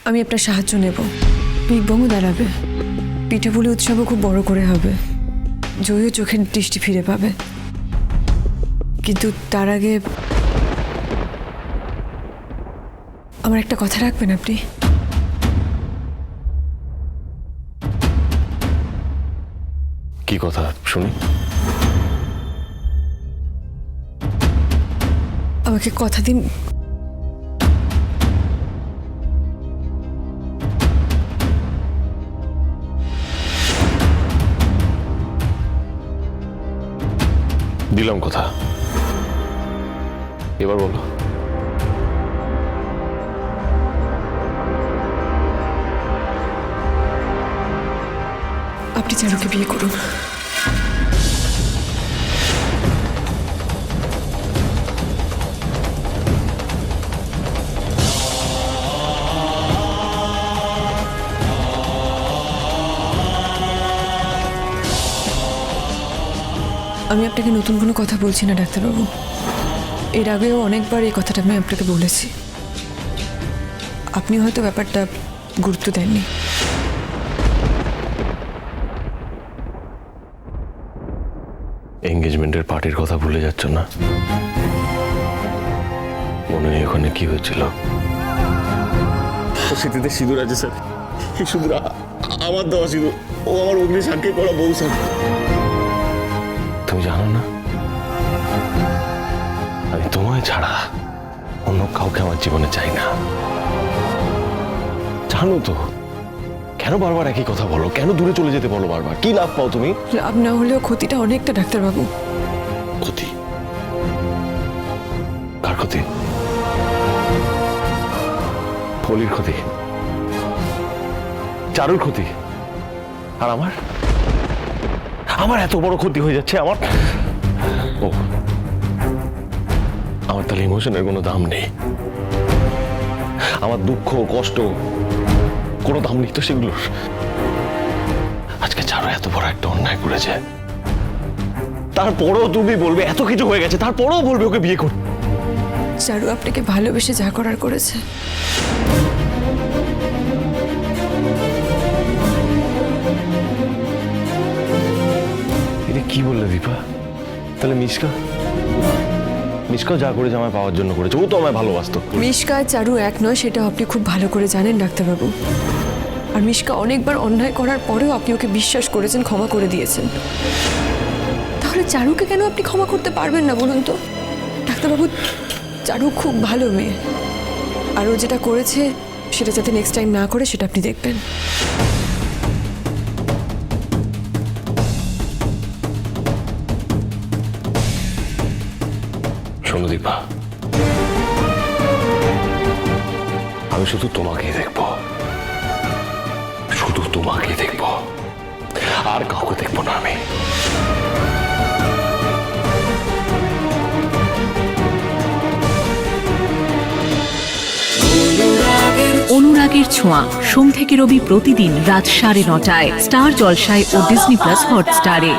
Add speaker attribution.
Speaker 1: আমি আপনার সাহায্য নেব। বিগবঙ্গ দাঁড়াবে, পিঠাপুলি উৎসবও খুব বড় করে হবে, জয়ও চোখের দৃষ্টি ফিরে পাবে। কিন্তু তার আগে আমার একটা কথা রাখবেন আপনি?
Speaker 2: কি কথা শুনি?
Speaker 1: আমাকে কথা দিন,
Speaker 2: দিলাম কথা, এবার বলো।
Speaker 1: আপনি চারুকে বিয়ে করুন। আমি আপনাকে নতুন কোনো কথা বলছি না ডাক্তারবাবু, এর আগেও অনেকবার এই কথাটা আমি আপনাকে বলেছি, আপনি হয়তো ব্যাপারটা গুরুত্ব দেননি।
Speaker 2: এঙ্গেজমেন্টের পার্টির কথা ভুলে যাচ্ছ না? মনে নেই ওখানে কি হয়েছিল?
Speaker 3: স্মৃতিতে সিঁদুর আছে স্যার, এই সিঁদুর আমার দেওয়া সিঁদুর, ও আমার অগ্নি সাক্ষী করা বউ স্যার।
Speaker 2: তুমি জানো না আমি তোমায় ছাড়া অন্য কাউকে আমার জীবনে চাই না। জানো তো, কেন বারবার একই কথা বলো? কেন দূরে চলে যেতে বলো বারবার? কি লাভ পাও তুমি?
Speaker 1: লাভ না হলেও ক্ষতিটা অনেকটা ডাক্তারবাবু।
Speaker 2: ক্ষতি? কার ক্ষতি? ফলির ক্ষতি, চারুর ক্ষতি, আর আমার আমার এত বড় ক্ষতি হয়ে যাচ্ছে আমার। ও, আমার তাহলে ইমোশনের কোনো দাম নেই? আমার দুঃখ কষ্ট কোনো দাম নেই তো সেগুলোর? আজকে চারু এত বড় একটা অন্যায় করেছে, তারপরেও তুমি বলবে এত কিছু হয়ে গেছে, তারপরেও বলবে ওকে বিয়ে কর।
Speaker 1: চারু আপনাকে ভালোবেসে যা করার করেছে।
Speaker 2: এটা কি বললে দীপা? তাহলে মিশকাও যা করেছে আমায় পাওয়ার জন্য করেছে, ও তো আমায় ভালোবাসতো।
Speaker 1: মিশকা আর চারু এক নয়, সেটা আপনি খুব ভালো করে জানেন ডাক্তারবাবু। আর মিশকা অনেকবার অন্যায় করার পরেও আপনি ওকে বিশ্বাস করেছেন, ক্ষমা করে দিয়েছেন। তাহলে চারুকে কেন আপনি ক্ষমা করতে পারবেন না বলুন তো? ডাক্তারবাবু, চারু খুব ভালো মেয়ে, আর ও যেটা করেছে সেটা যাতে নেক্সট টাইম না করে সেটা আপনি দেখবেন।
Speaker 2: শোনো দীপা, আমি শুধু তোমাকেই দেখবো, শুধু তোমাকেই দেখবো, আর কাউকে দেখবো না আমি।
Speaker 4: অনুরাগের ছোঁয়া, সোম থেকে রবি প্রতিদিন রাত 9:30টায় স্টার জলসায় ও ডিজনি প্লাস হটস্টারে।